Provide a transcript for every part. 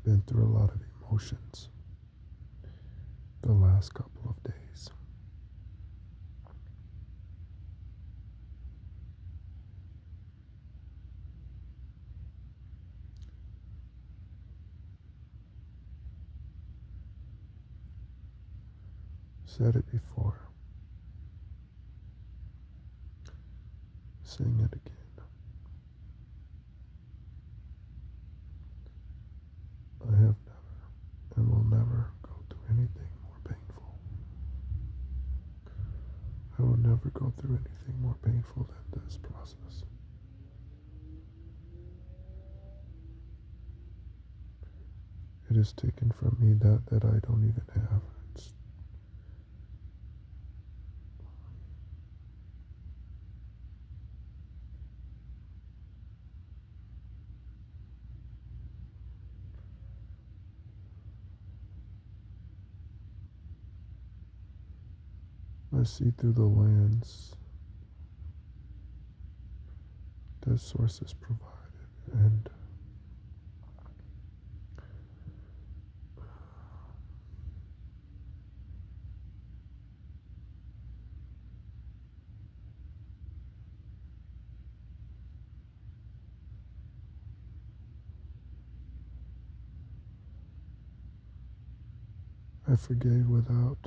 been through a lot of emotions the last couple of days. Said it before. Saying it again. I have never and will never go through anything more painful. I will never go through anything more painful than this process. It is taken from me that I don't even have. I see through the lens that source is provided, and I forgave without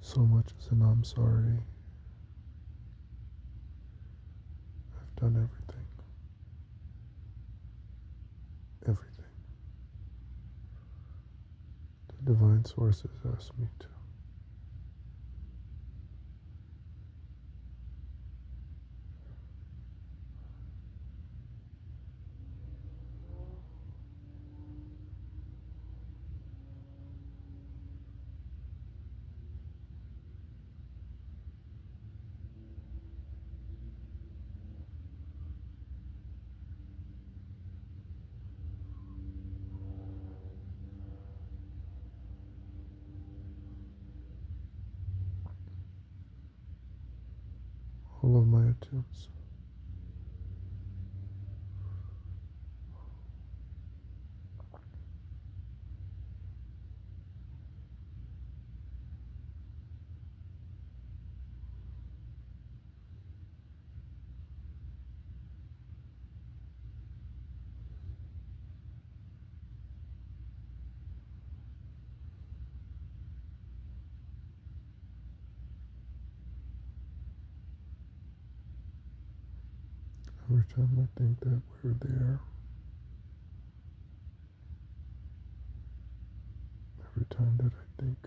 so much as an I'm sorry. I've done everything. Everything. The divine source has asked me to. All of my attempts. Every time I think that we're there, every time that I think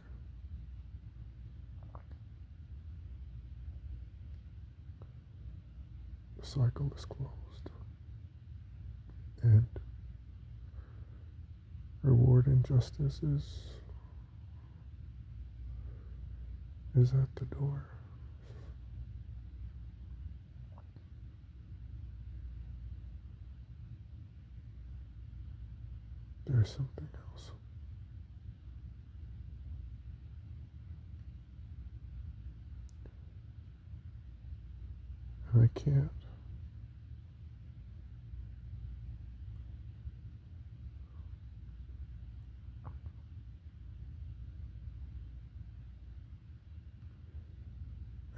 the cycle is closed and reward and justice is at the door. There's something else. And I can't.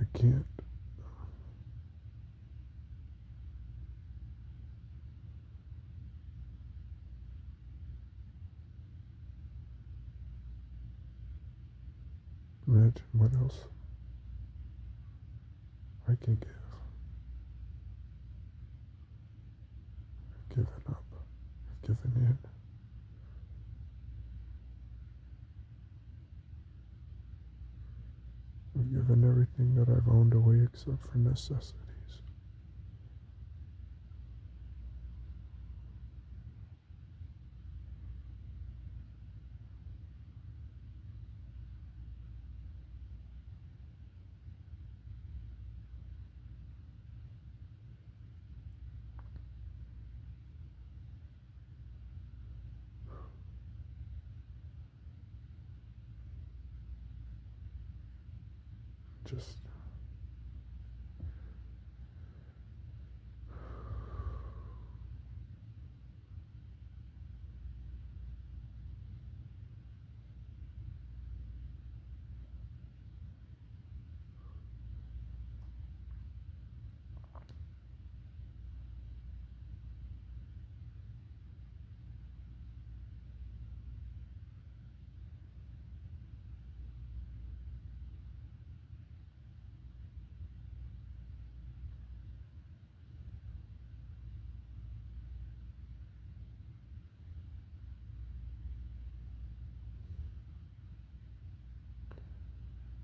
I can't imagine what else I can give. I've given up. I've given in. I've given everything that I've owned away except for necessities. Just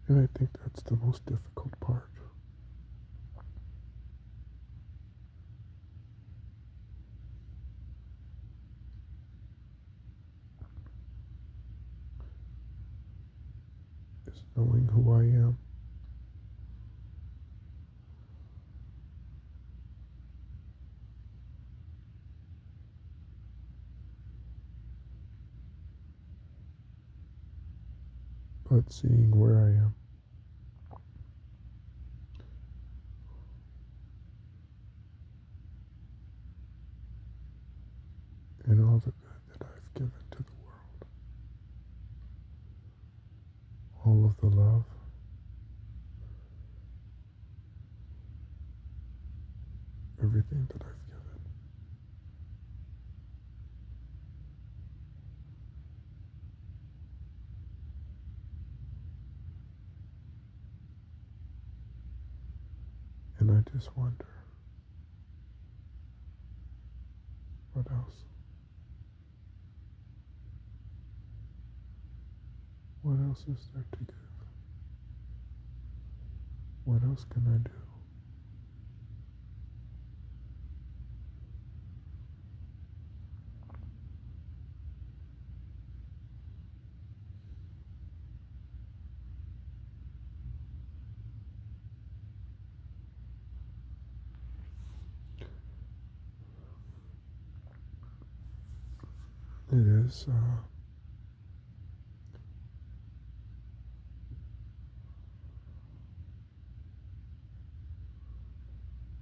And I think that's the most difficult part. Is knowing who I am. But seeing where I am. And all the good that I've given to the world. All of the love. Everything that I've given. And I just wonder, what else? What else is there to give? What else can I do? It is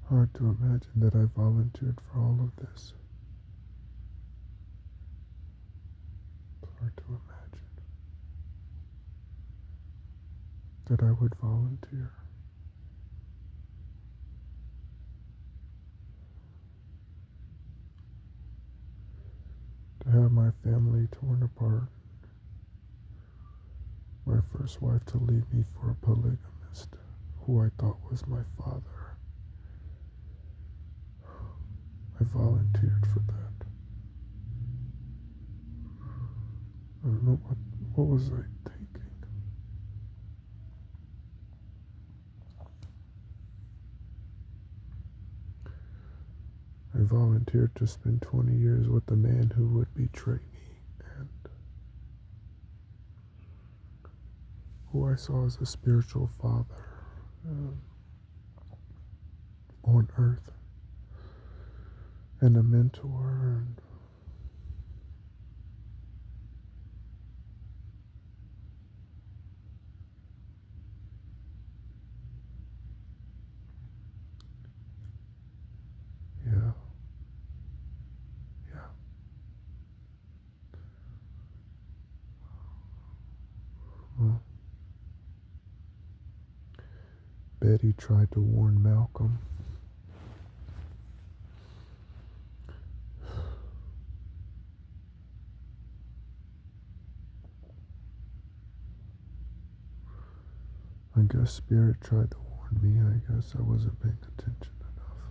hard to imagine that I volunteered for all of this. It's hard to imagine that I would volunteer. To have my family torn apart. My first wife to leave me for a polygamist who I thought was my father. I volunteered for that. I don't know what was I thinking? I volunteered to spend 20 years with the man who would betray me and who I saw as a spiritual father on earth and a mentor and yeah. Well, Betty tried to warn Malcolm. I guess Spirit tried to warn me. I guess I wasn't paying attention enough.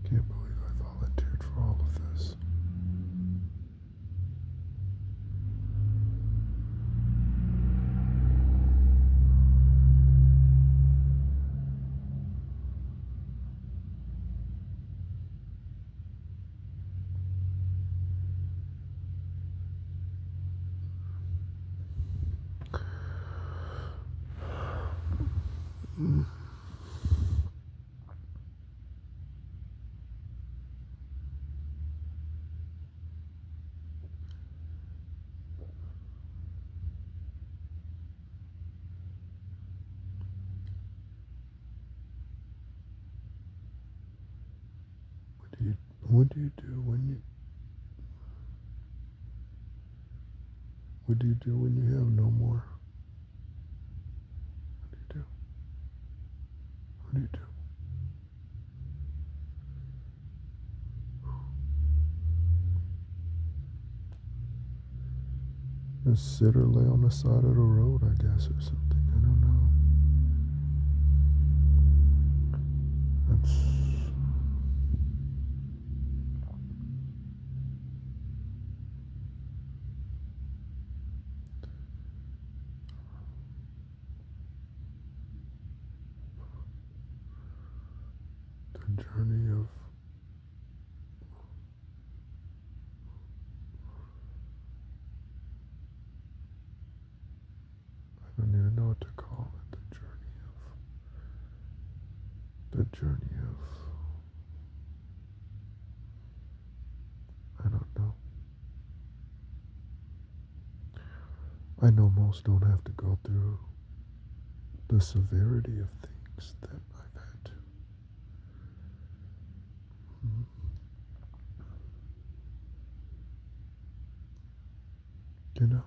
Can't believe I volunteered for all of this. What do you do when you what do you do when you have no more? What do you do? What do you do? Just sit or lay on the side of the road, I guess, or something. I don't know. That's I don't even know what to call it. The journey of, I don't know. I know most don't have to go through the severity of things that I've had to. Mm. You know,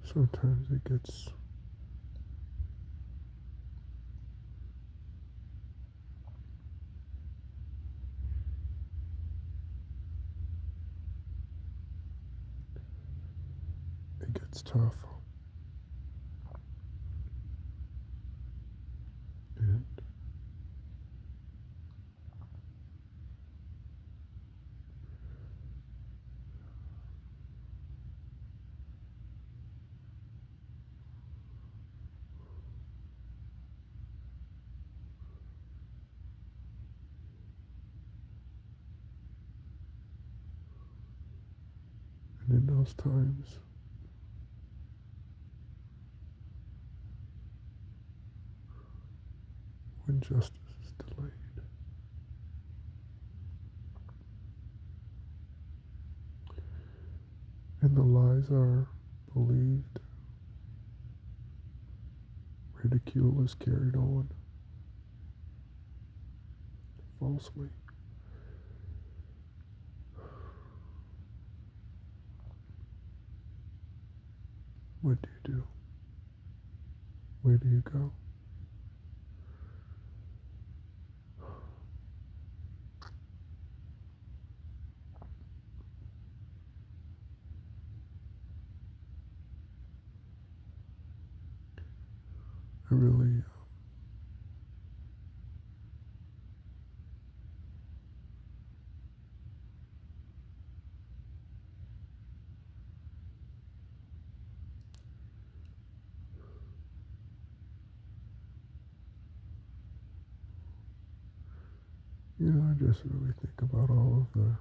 sometimes it gets tough. And in those times, when justice is delayed, and the lies are believed, ridicule is carried on falsely. What do you do? Where do you go? I really, I just really think about all of the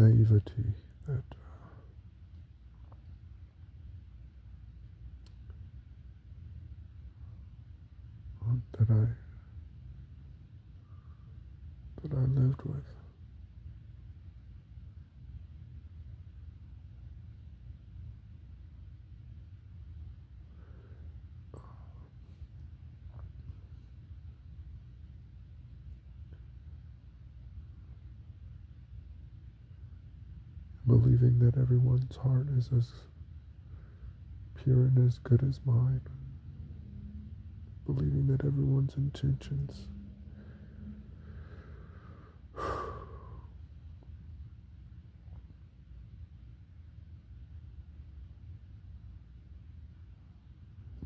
naivety that I lived with. Believing that everyone's heart is as pure and as good as mine. Believing that everyone's intentions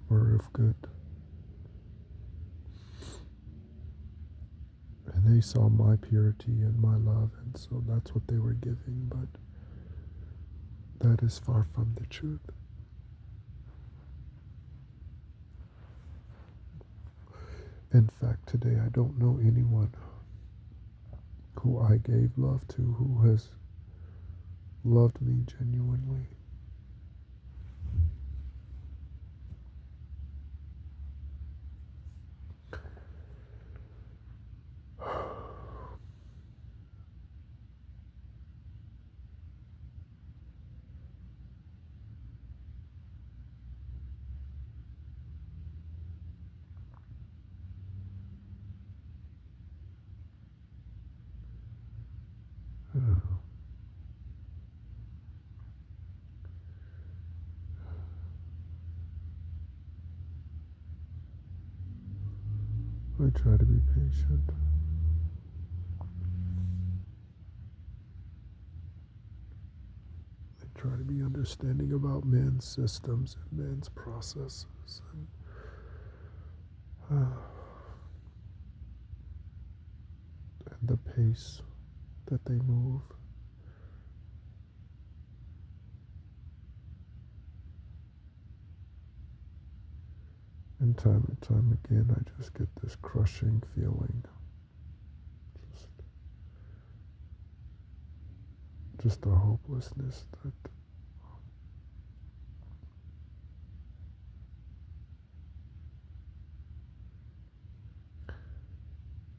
were of good. And they saw my purity and my love, and so that's what they were giving, but that is far from the truth. In fact, today I don't know anyone who I gave love to who has loved me genuinely. I try to be patient. I try to be understanding about man's systems and man's processes and the pace that they move. and time again, I just get this crushing feeling. Just, just a hopelessness that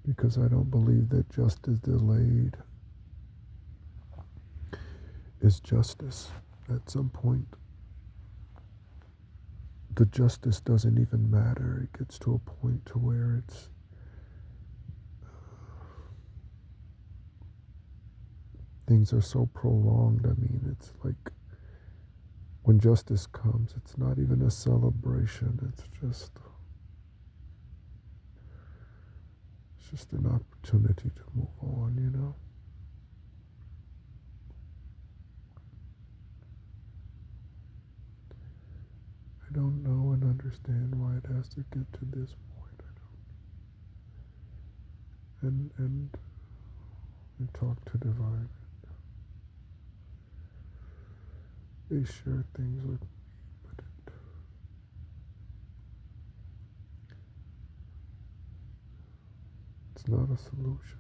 because I don't believe that justice delayed is justice. At some point, the justice doesn't even matter. It gets to a point to where things are so prolonged. I mean, it's like when justice comes, it's not even a celebration. It's just an opportunity to move on, you know? I don't know and understand why it has to get to this point. I don't. And talk to divine. They share things with me, but it's not a solution.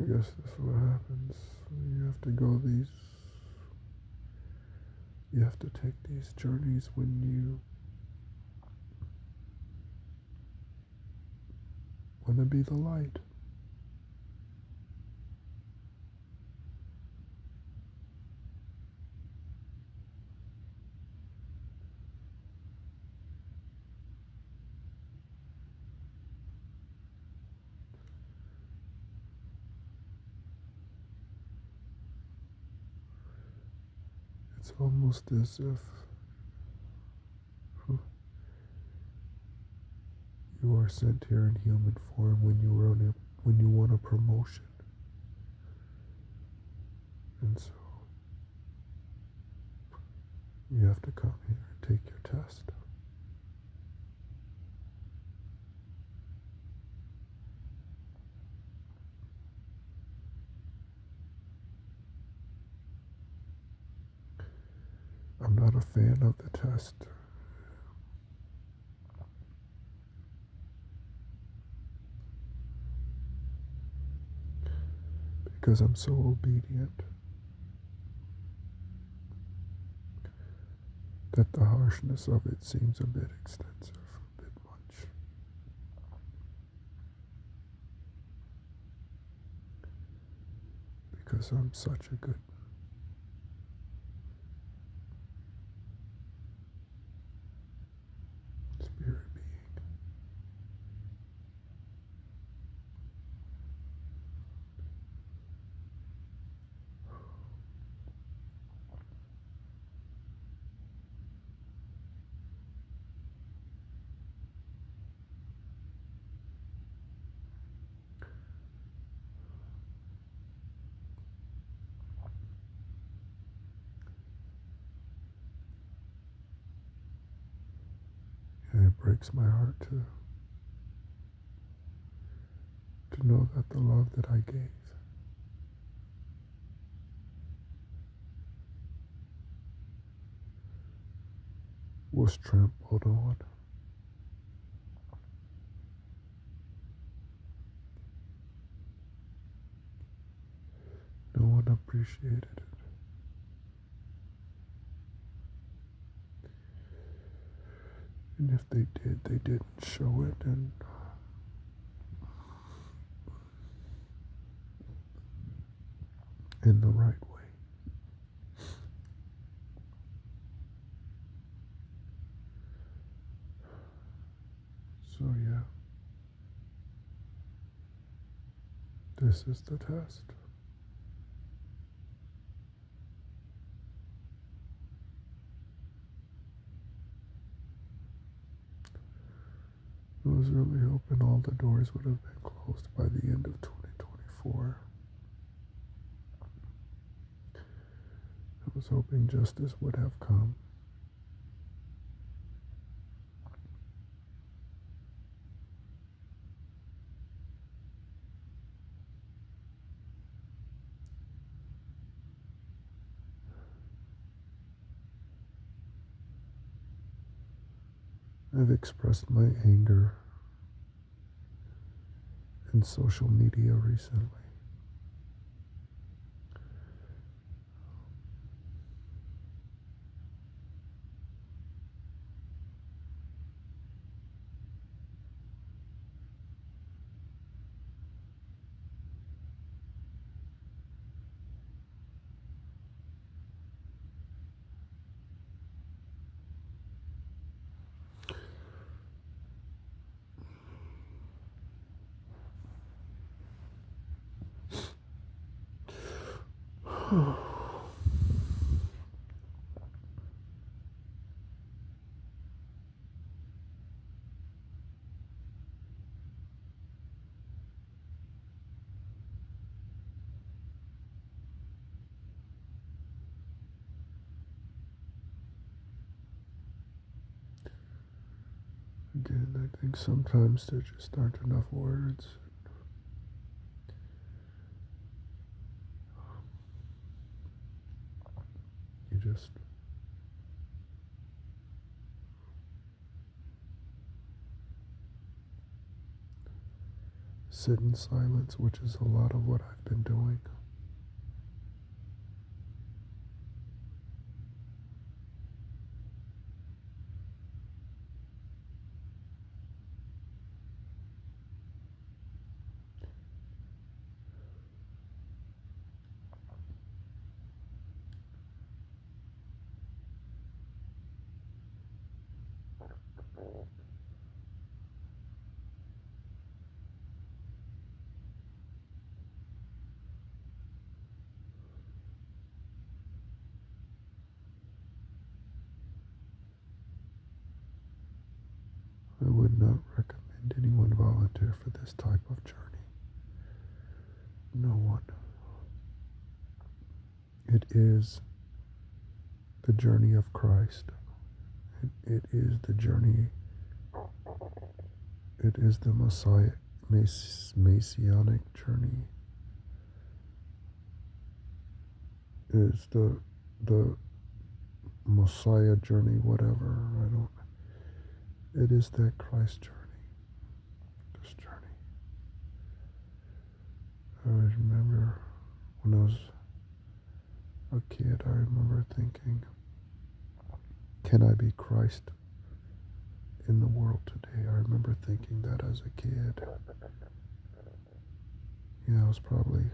I guess that's what happens. You have to go you have to take these journeys when you want to be the light. It's almost as if you are sent here in human form when you want a promotion. And so you have to come here and take your test. I'm not a fan of the test because I'm so obedient that the harshness of it seems a bit extensive, a bit much. Because I'm such a good spirit being. And it breaks my heart to know that the love that I gave was trampled on. No one appreciated it. And if they did, they didn't show it in the right way. So yeah, this is the test. I was really hoping all the doors would have been closed by the end of 2024. I was hoping justice would have come. I've expressed my anger in social media recently. Again, I think sometimes there just aren't enough words. You just sit in silence, which is a lot of what I've been doing. I would not recommend anyone volunteer for this type of journey. No one. It is the journey of Christ. It is the journey. It is the Messianic journey. It is the Messiah journey, whatever. I don't. It is that Christ journey. This journey. I always remember when I was a kid, I remember thinking, can I be Christ in the world today? I remember thinking that as a kid. Yeah, I was probably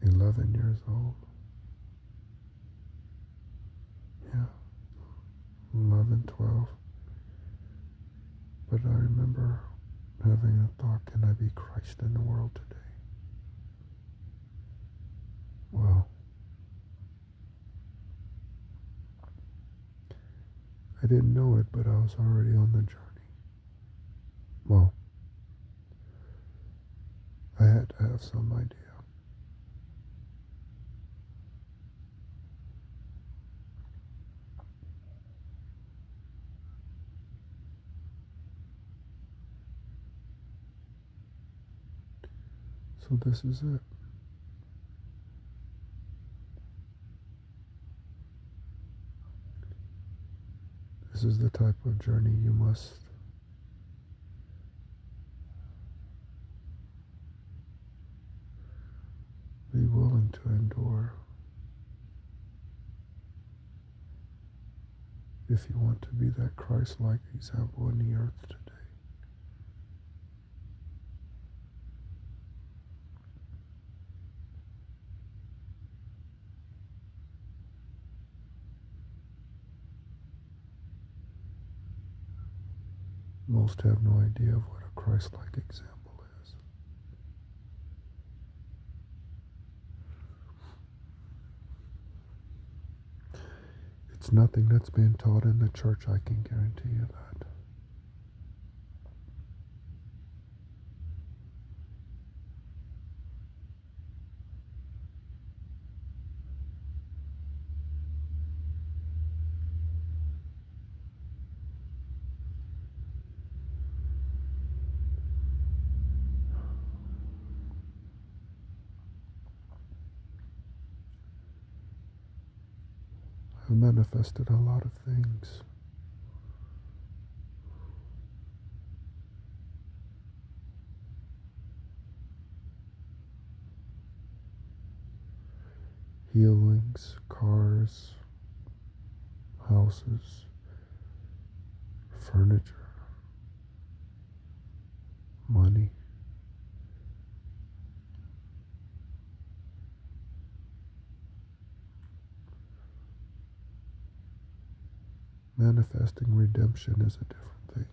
11 years old. Yeah, 11, 12. But I remember having a thought, can I be Christ in the world today? Well, I didn't know it, but I was already on the journey. Well, I had to have some idea. So this is it. This is the type of journey you must be willing to endure if you want to be that Christ-like example in the earth today. Most have no idea of what a Christ-like example is. It's nothing that's been taught in the church, I can guarantee you that. I manifested a lot of things. Healings, cars, houses, furniture, money. Manifesting redemption is a different thing.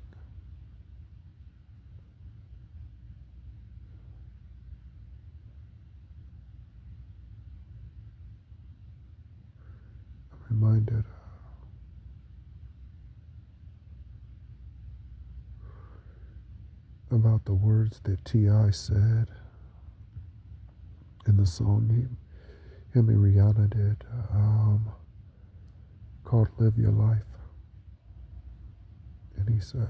I'm reminded about the words that T.I. said in the song him and Rihanna did, called Live Your Life. And he said,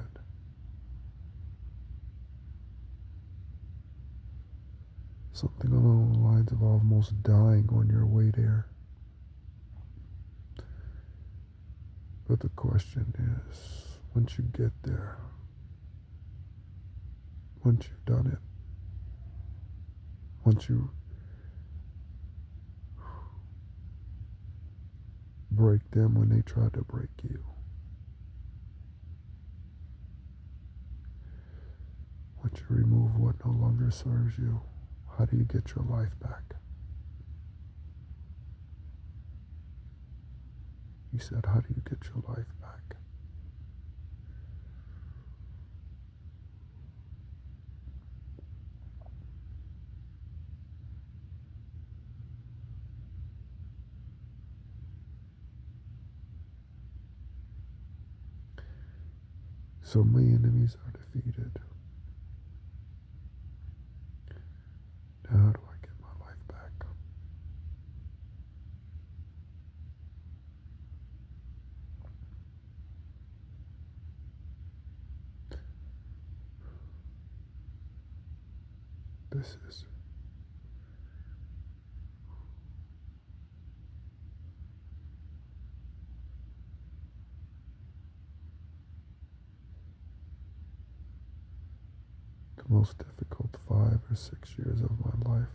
something along the lines of almost dying on your way there. But the question is, once you get there, once you've done it, once you break them when they try to break you, once you remove what no longer serves you, how do you get your life back? He said, how do you get your life back? So my enemies are defeated. Now how do I get my life back? This is the most difficult 5 or 6 years of my life.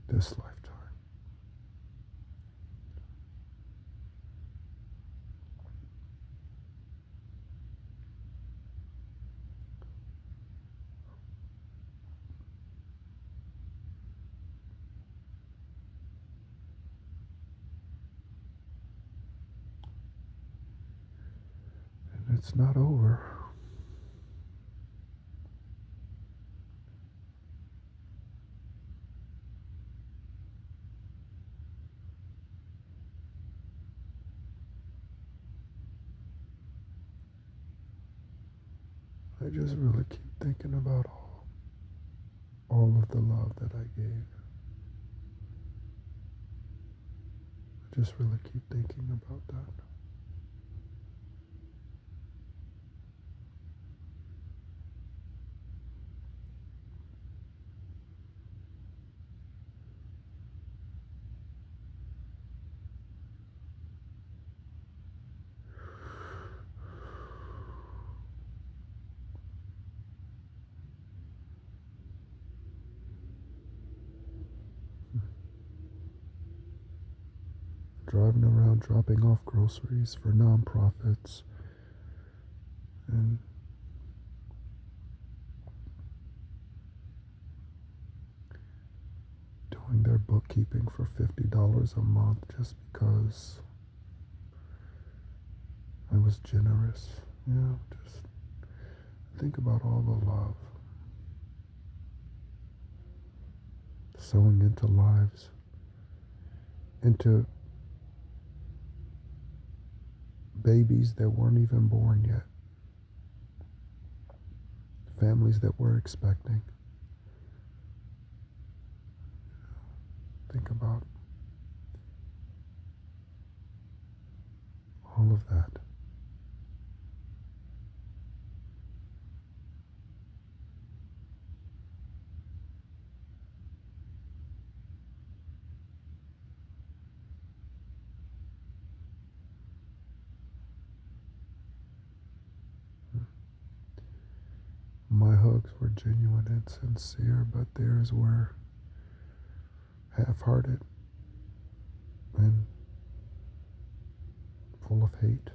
This lifetime. And it's not over. I just really keep thinking about all of the love that I gave. I just really keep thinking about that. Driving around dropping off groceries for nonprofits and doing their bookkeeping for $50 a month just because I was generous. Just think about all the love. Sowing into lives, into babies that weren't even born yet, families that were expecting. Think about all of that. hugs were genuine and sincere, but theirs were half-hearted and full of hate.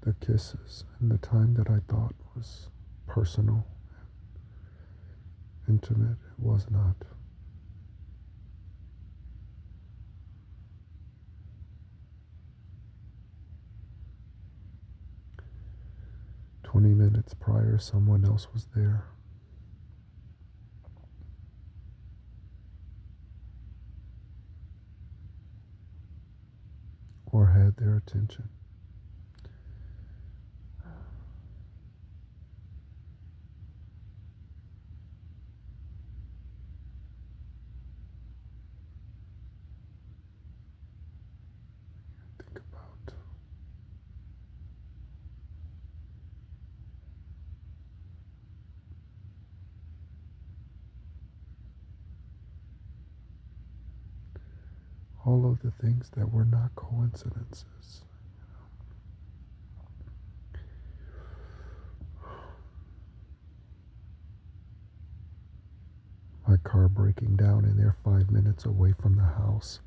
The kisses and the time that I thought was personal, intimate, it was not. 20 minutes prior, someone else was there. Or had their attention. Think about all of the things that were not coincidences. My car breaking down and they're 5 minutes away from the house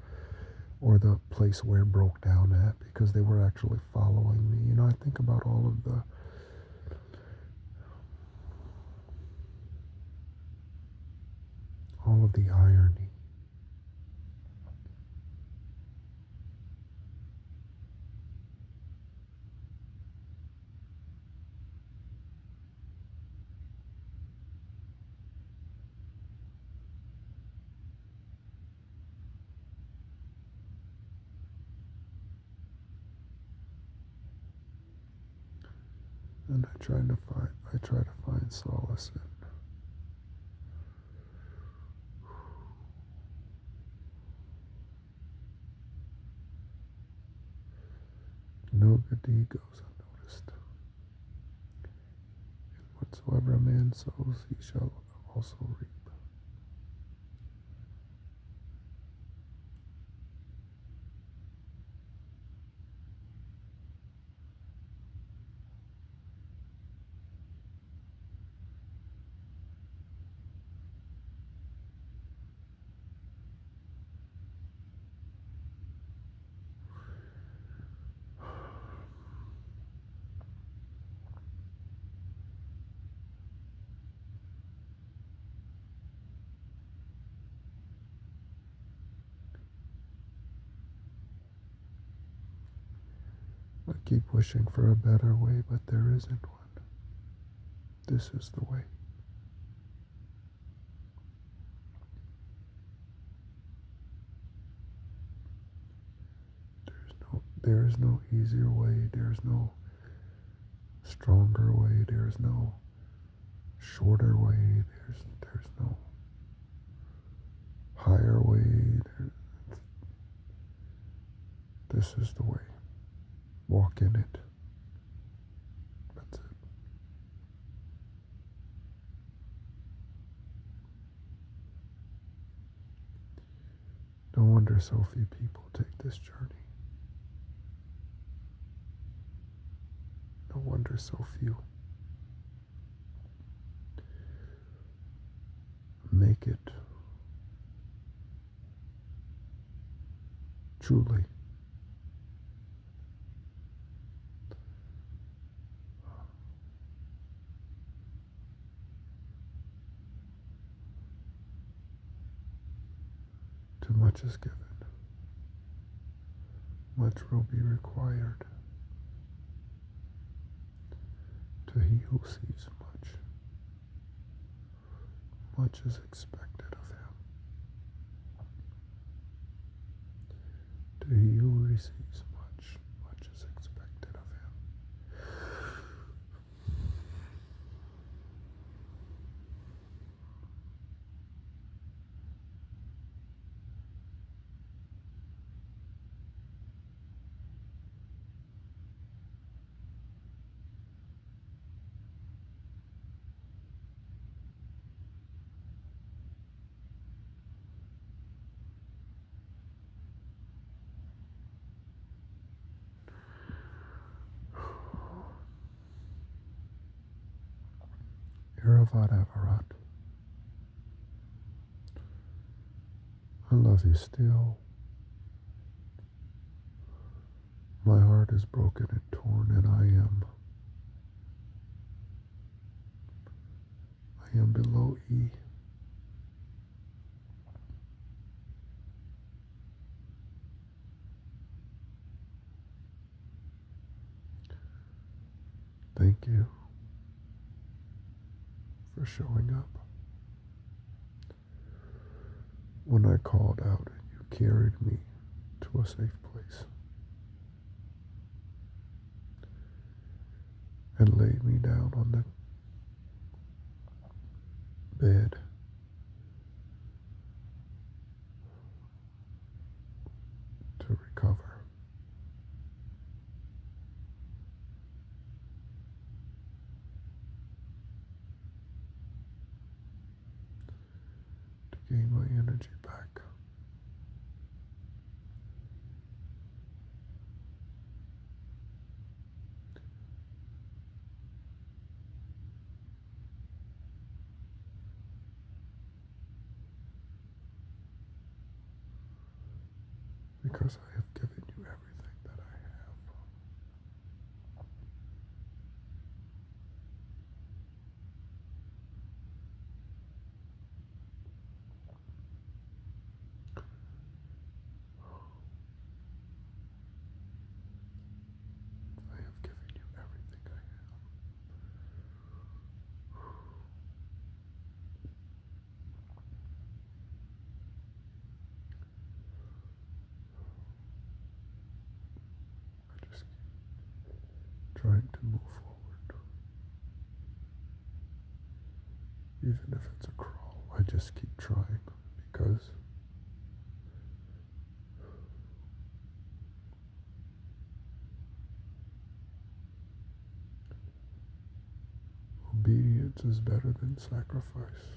or the place where it broke down at because they were actually following me. You know, I think about all of the irony. And I try to find solace in no good deed goes unnoticed. And whatsoever a man sows, he shall also reap. I keep wishing for a better way, but there isn't one. This is the way. There is no easier way. There is no stronger way. There is no shorter way. There's no higher way. This is the way. Walk in it. That's it. No wonder so few people take this journey. No wonder so few make it truly. Too much is given. Much will be required. To he who sees much is expected of him. To he who receives much is expected of him. Aravat Avarat. I love you still. My heart is broken and torn, and I am below E. Thank you for showing up. When I called out and you carried me to a safe place and laid me down on the bed to recover. To gain my energy back. Because I have given you everything that I have. I have given you everything I have. I just keep trying to move forward. Even if it's a crawl, I just keep trying because obedience is better than sacrifice.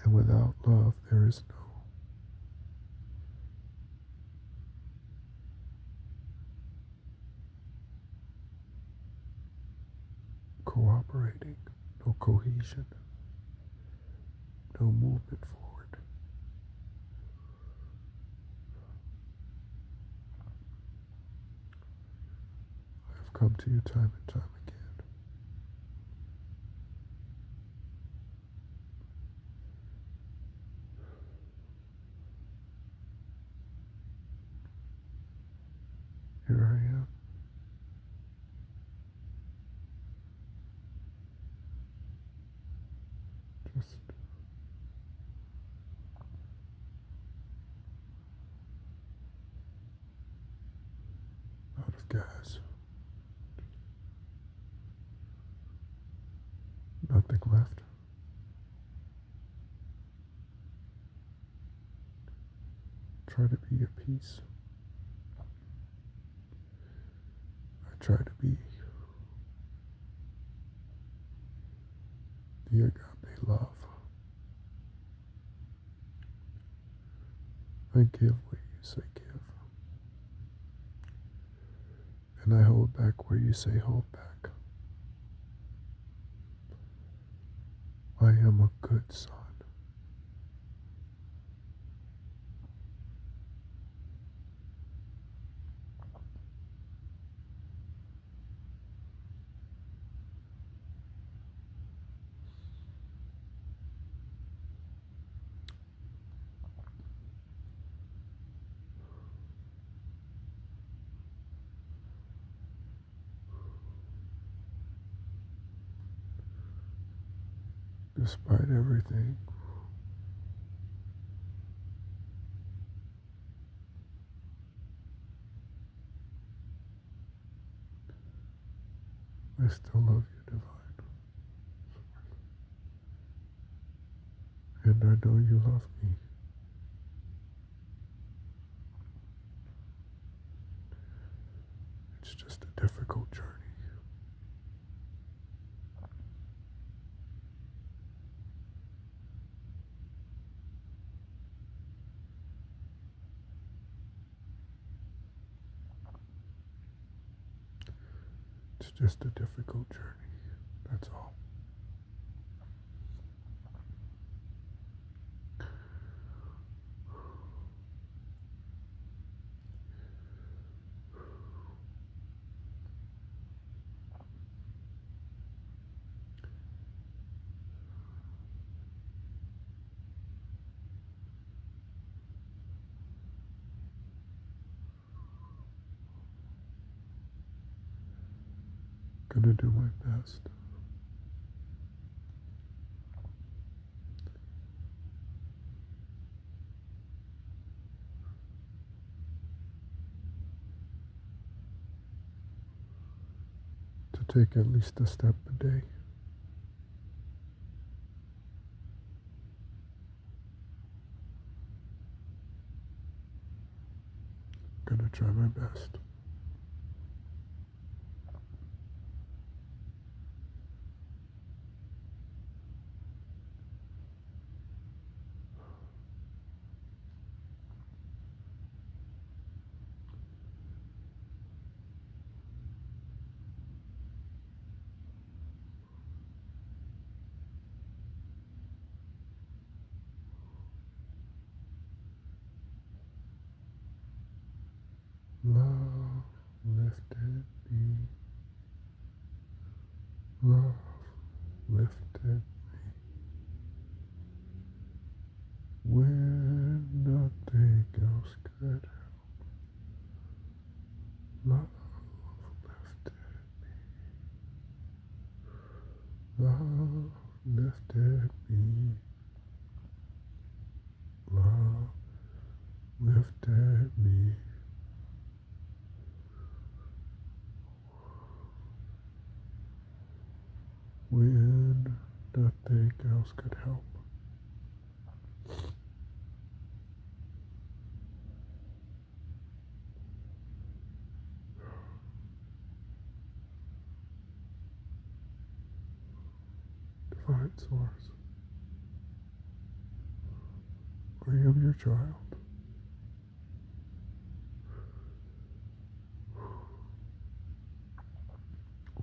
And without love, there is no cooperating, no cohesion, no movement forward. I have come to you time and time again. Here I am. Just out of gas. Nothing left. Try to be at peace. I try to be the agape love. I give what you say give. And I hold back where you say hold back. I am a good son. Despite everything, I still love you, divine. And I know you love me. It's just a difficult journey. just a difficult journey. That's all. Gonna do my best. To take at least a step a day. Gonna try my best. Love lifted me. Love lifted me. When nothing else could help. Love lifted me. Love lifted me. Love lifted me. When nothing else could help. Divine Source, I am your child.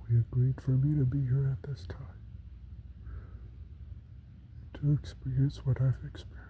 We agreed for me to be here at this time, to experience what I've experienced.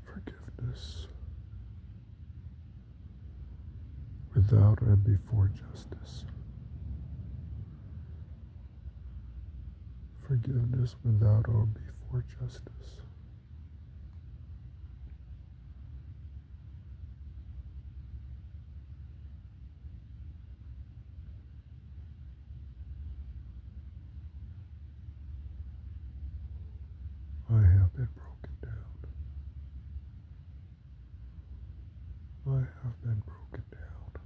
Forgiveness without and before justice. Forgiveness without or before justice. I have been broken down. I have been broken down.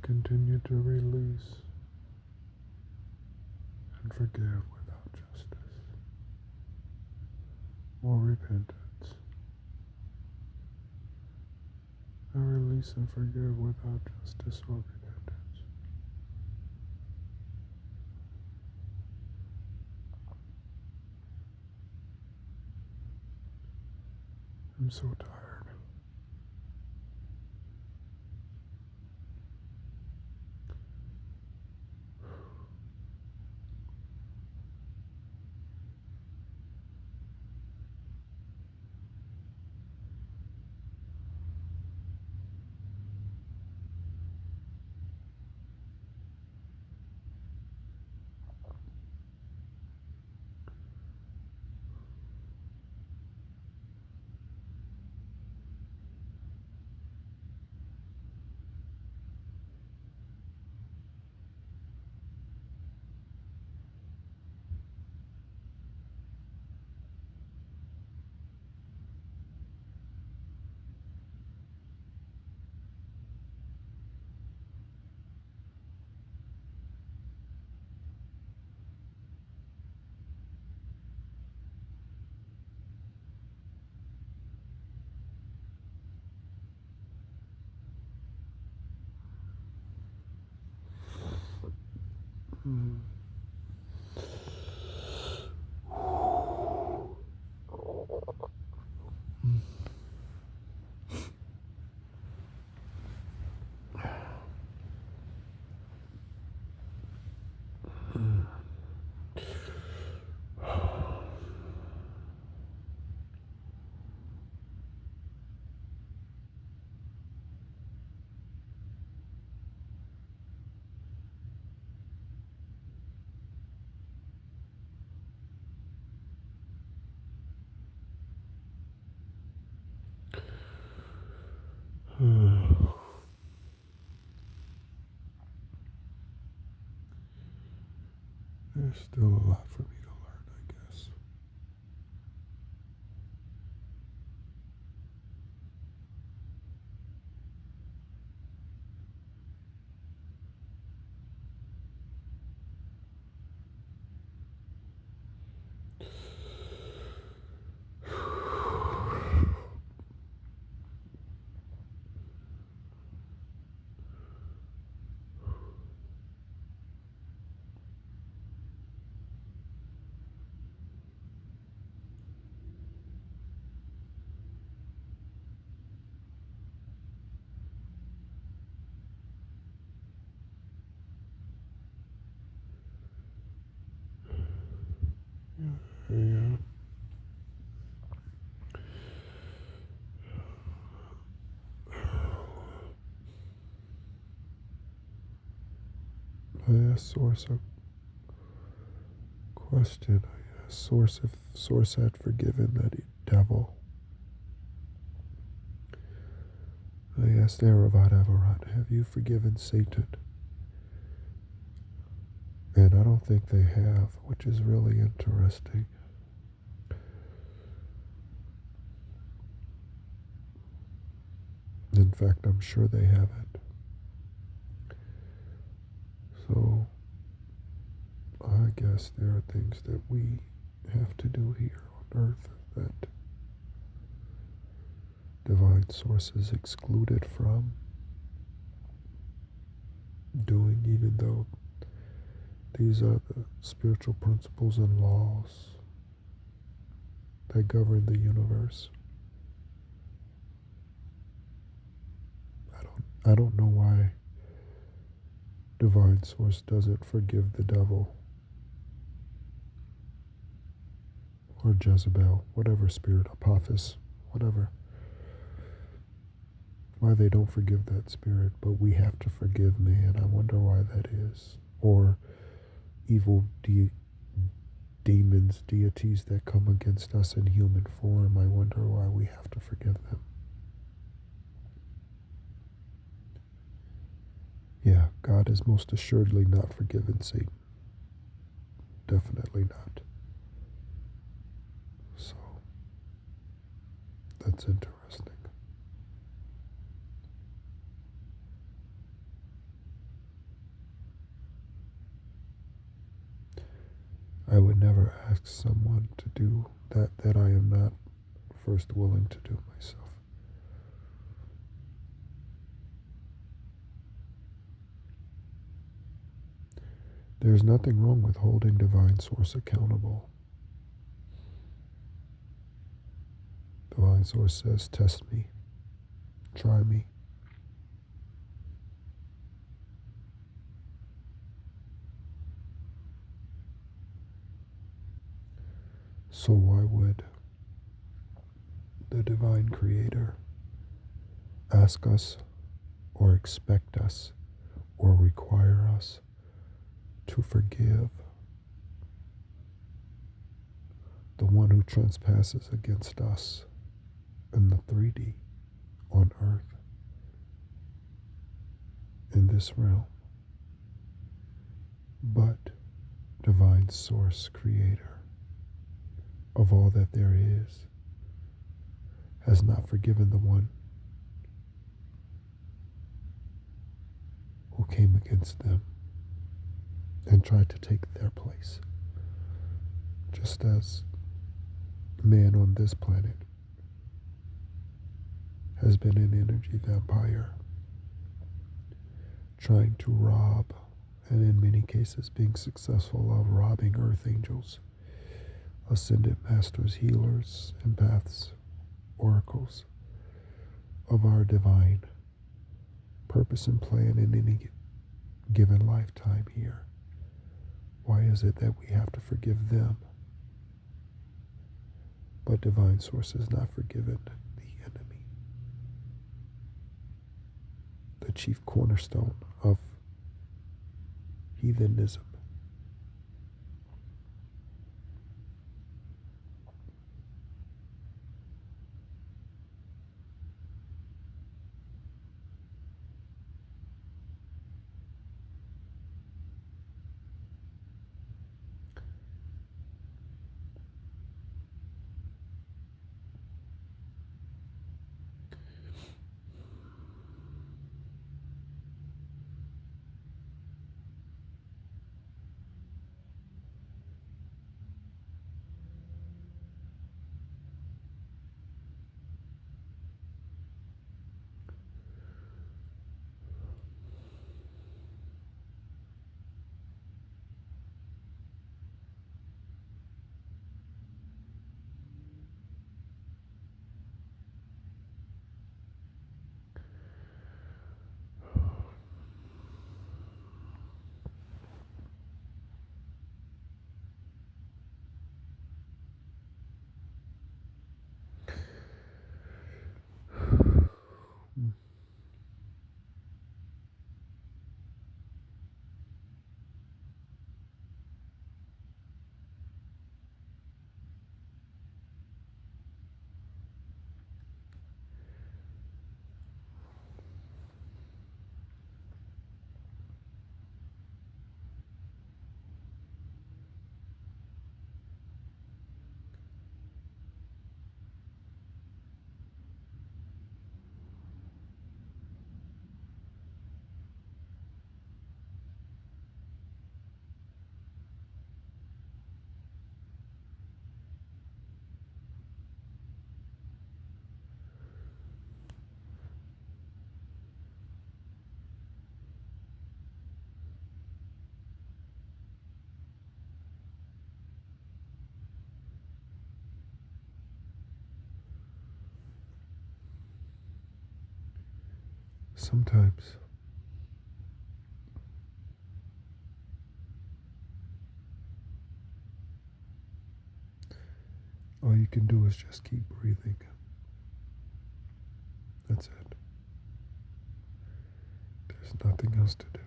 to continue to release and forgive without justice or repentance. I release and forgive without justice or repentance. I'm so tired. Mm. There's still a lot for me to learn, I guess. Yeah. I asked Source a question. I asked Source if Source had forgiven that devil. I asked Erevat Avarat, have you forgiven Satan? And I don't think they have, which is really interesting. In fact, I'm sure they haven't. So, I guess there are things that we have to do here on Earth that divine source is excluded from doing, even though these are the spiritual principles and laws that govern the universe. I don't know why divine source doesn't forgive the devil or Jezebel, whatever spirit, Apophis, whatever. Why they don't forgive that spirit, but we have to forgive man. I wonder why that is. Or evil demons, deities that come against us in human form. I wonder why we have to forgive them. Yeah, God has most assuredly not forgiven Satan. Definitely not. So, that's interesting. I would never ask someone to do that I am not first willing to do myself. There's nothing wrong with holding Divine Source accountable. Divine Source says, test me, try me. So why would the Divine Creator ask us or expect us or require us to forgive the one who trespasses against us in the 3D on earth, in this realm, but Divine Source Creator of all that there is has not forgiven the one who came against them and tried to take their place. Just as man on this planet has been an energy vampire, trying to rob, and in many cases being successful of robbing earth angels, ascended masters, healers, empaths, oracles of our divine purpose and plan in any given lifetime here. Why is it that we have to forgive them, but Divine Source has not forgiven the enemy, the chief cornerstone of heathenism? Sometimes all you can do is just keep breathing. That's it. There's nothing else to do.